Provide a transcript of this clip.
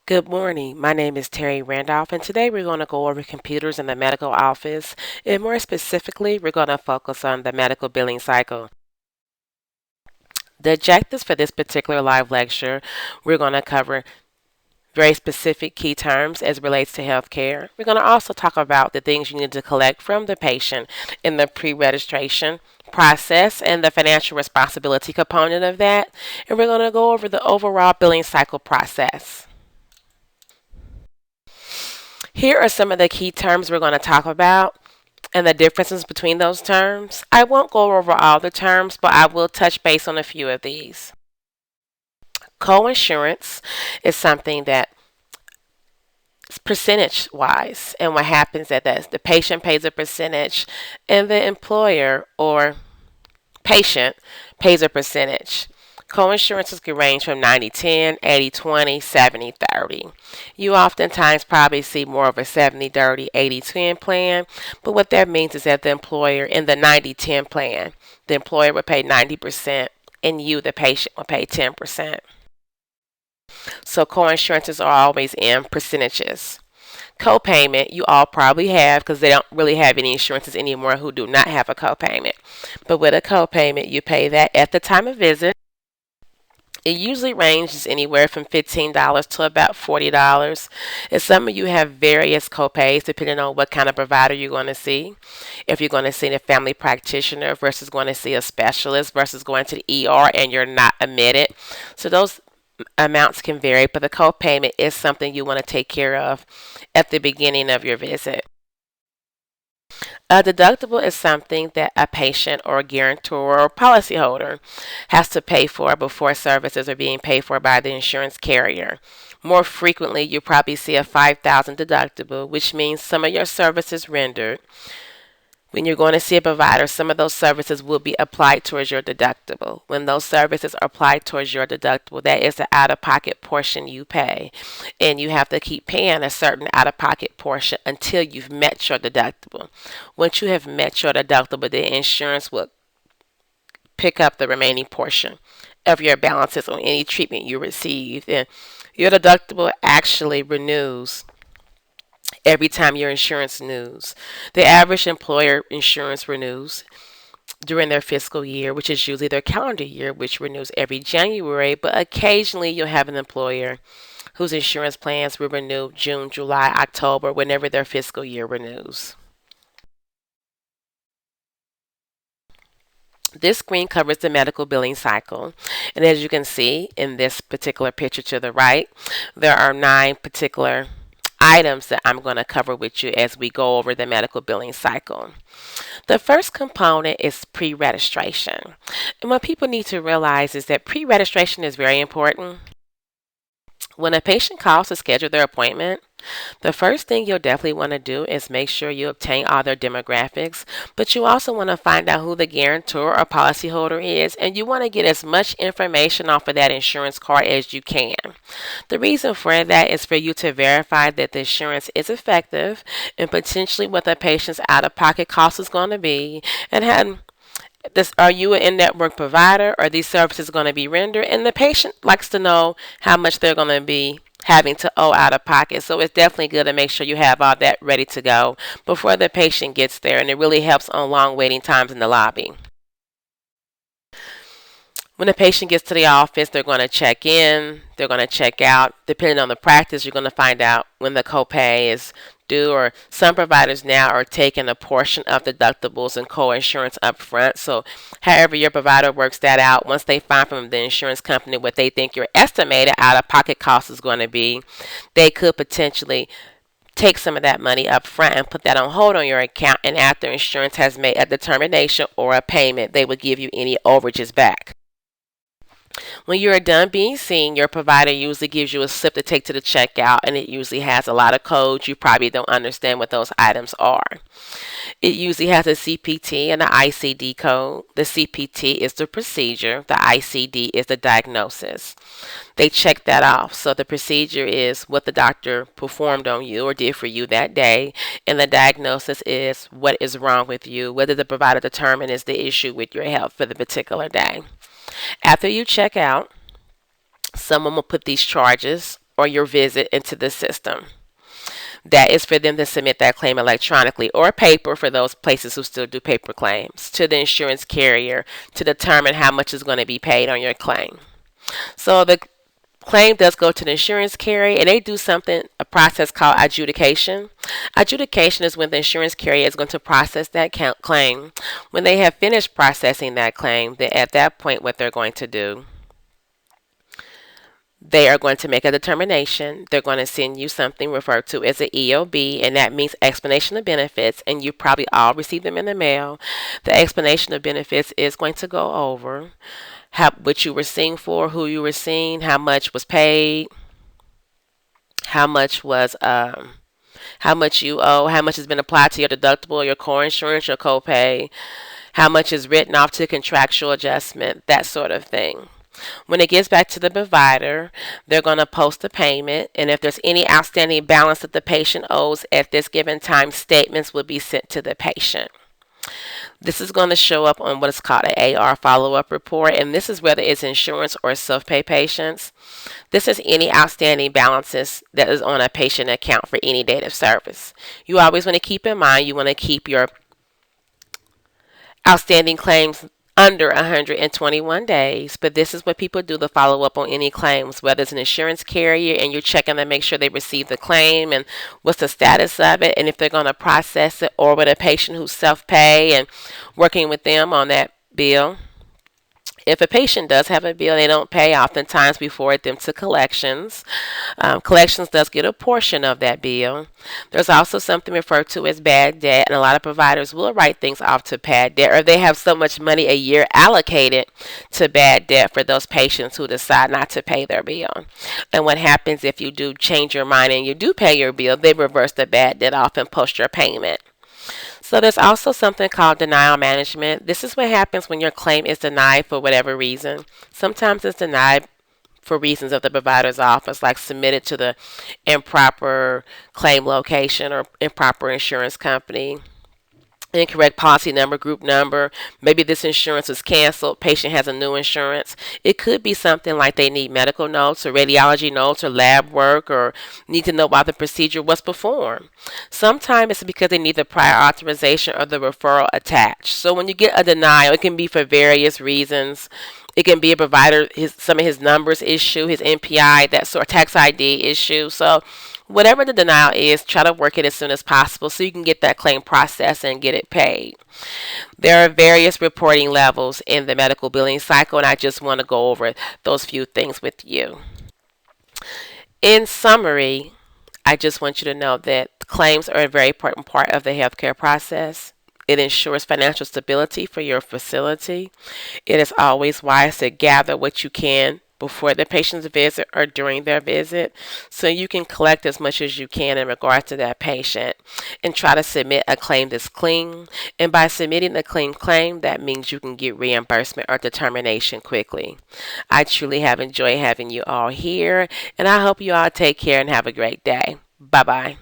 Good morning. My name is Terry Randolph, and today we're going to go over computers in the medical office. And more specifically, we're going to focus on the medical billing cycle. The objectives for this particular live lecture, we're going to cover very specific key terms as relates to healthcare. We're going to also talk about the things you need to collect from the patient in the pre-registration process and the financial responsibility component of that. And we're going to go over the overall billing cycle process. Here are some of the key terms we're going to talk about and the differences between those terms. I won't go over all the terms, but I will touch base on a few of these. Coinsurance is something that is percentage wise, and what happens is that the patient pays a percentage and the employer or patient pays a percentage. Coinsurances can range from 90-10, 80-20, 70-30. You oftentimes probably see more of a 70-30, 80-10 plan, but what that means is that the employer in the 90-10 plan, the employer will pay 90% and you, the patient, will pay 10%. So coinsurances are always in percentages. Copayment, you all probably have because they don't really have any insurances anymore who do not have a copayment. But with a copayment, you pay that at the time of visit. It usually ranges anywhere from $15 to about $40. And some of you have various copays depending on what kind of provider you're going to see. If you're going to see a family practitioner versus going to see a specialist versus going to the ER and you're not admitted. So those amounts can vary, but the copayment is something you want to take care of at the beginning of your visit. A deductible is something that a patient or a guarantor or policyholder has to pay for before services are being paid for by the insurance carrier. More frequently, you probably see a 5,000 deductible, which means some of your services rendered when you're going to see a provider, some of those services will be applied towards your deductible. When those services are applied towards your deductible, that is the out of pocket portion you pay. And you have to keep paying a certain out of pocket portion until you've met your deductible. Once you have met your deductible, the insurance will pick up the remaining portion of your balances on any treatment you received. And your deductible actually renews every time your insurance renews. The average employer insurance renews during their fiscal year, which is usually their calendar year, which renews every January, but occasionally you'll have an employer whose insurance plans will renew June, July, October, whenever their fiscal year renews. This screen covers the medical billing cycle. And as you can see in this particular picture to the right, there are 9 particular items that I'm going to cover with you as we go over the medical billing cycle. The first component is pre-registration. And what people need to realize is that pre-registration is very important. When a patient calls to schedule their appointment, the first thing you'll definitely want to do is make sure you obtain all their demographics, but you also want to find out who the guarantor or policyholder is, and you want to get as much information off of that insurance card as you can. The reason for that is for you to verify that the insurance is effective and potentially what the patient's out of pocket cost is going to be, and have this, are you an in-network provider? Are these services going to be rendered? And the patient likes to know how much they're going to be having to owe out of pocket. So it's definitely good to make sure you have all that ready to go before the patient gets there. And it really helps on long waiting times in the lobby. When the patient gets to the office, they're going to check in, they're going to check out. Depending on the practice, you're going to find out when the copay is due, or some providers now are taking a portion of deductibles and co-insurance up front. So however your provider works that out, once they find from the insurance company what they think your estimated out-of-pocket cost is going to be, they could potentially take some of that money up front and put that on hold on your account, and after insurance has made a determination or a payment, they will give you any overages back. When you're done being seen, your provider usually gives you a slip to take to the checkout, and it usually has a lot of codes. You probably don't understand what those items are. It usually has a CPT and an ICD code. The CPT is the procedure, the ICD is the diagnosis. They check that off. So the procedure is what the doctor performed on you or did for you that day, and the diagnosis is what is wrong with you, whether the provider determined is the issue with your health for the particular day. After you check out, someone will put these charges or your visit into the system. That is for them to submit that claim electronically or paper for those places who still do paper claims to the insurance carrier to determine how much is going to be paid on your claim. So the claim does go to the insurance carrier and they do a process called adjudication. Adjudication is when the insurance carrier is going to process that claim. When they have finished processing that claim, then at that point what they're going to do, they are going to make a determination. They're going to send you something referred to as an EOB, and that means explanation of benefits, and you probably all received them in the mail. The explanation of benefits is going to go over what you were seeing for, who you were seeing, how much was paid, how much how much you owe, how much has been applied to your deductible, your core insurance, your copay, how much is written off to contractual adjustment, that sort of thing. When it gets back to the provider, they're going to post a payment, and if there's any outstanding balance that the patient owes at this given time, statements will be sent to the patient. This is going to show up on what is called an AR follow-up report, and this is whether it's insurance or self-pay patients. This is any outstanding balances that is on a patient account for any date of service. You always want to keep in mind, you want to keep your outstanding claims under 121 days, but this is what people do to follow up on any claims, whether it's an insurance carrier and you're checking to make sure they receive the claim and what's the status of it and if they're going to process it, or with a patient who's self-pay and working with them on that bill. If a patient does have a bill they don't pay, oftentimes we forward them to collections. Collections does get a portion of that bill. There's also something referred to as bad debt, and a lot of providers will write things off to bad debt, or they have so much money a year allocated to bad debt for those patients who decide not to pay their bill. And what happens if you do change your mind and you do pay your bill, they reverse the bad debt off and post your payment. So there's also something called denial management. This is what happens when your claim is denied for whatever reason. Sometimes it's denied for reasons of the provider's office, like submitted to the improper claim location or improper insurance company, incorrect policy number, group number. Maybe this insurance was canceled. Patient has a new insurance. It could be something like they need medical notes or radiology notes or lab work, or need to know why the procedure was performed. Sometimes it's because they need the prior authorization or the referral attached. So when you get a denial, it can be for various reasons. It can be a provider, some of his numbers issue, his NPI, that sort of tax ID issue. So whatever the denial is, try to work it as soon as possible so you can get that claim processed and get it paid. There are various reporting levels in the medical billing cycle, and I just want to go over those few things with you. In summary, I just want you to know that claims are a very important part of the healthcare process. It ensures financial stability for your facility. It is always wise to gather what you can before the patient's visit or during their visit, so you can collect as much as you can in regard to that patient and try to submit a claim that's clean. And by submitting a clean claim, that means you can get reimbursement or determination quickly. I truly have enjoyed having you all here, and I hope you all take care and have a great day. Bye-bye.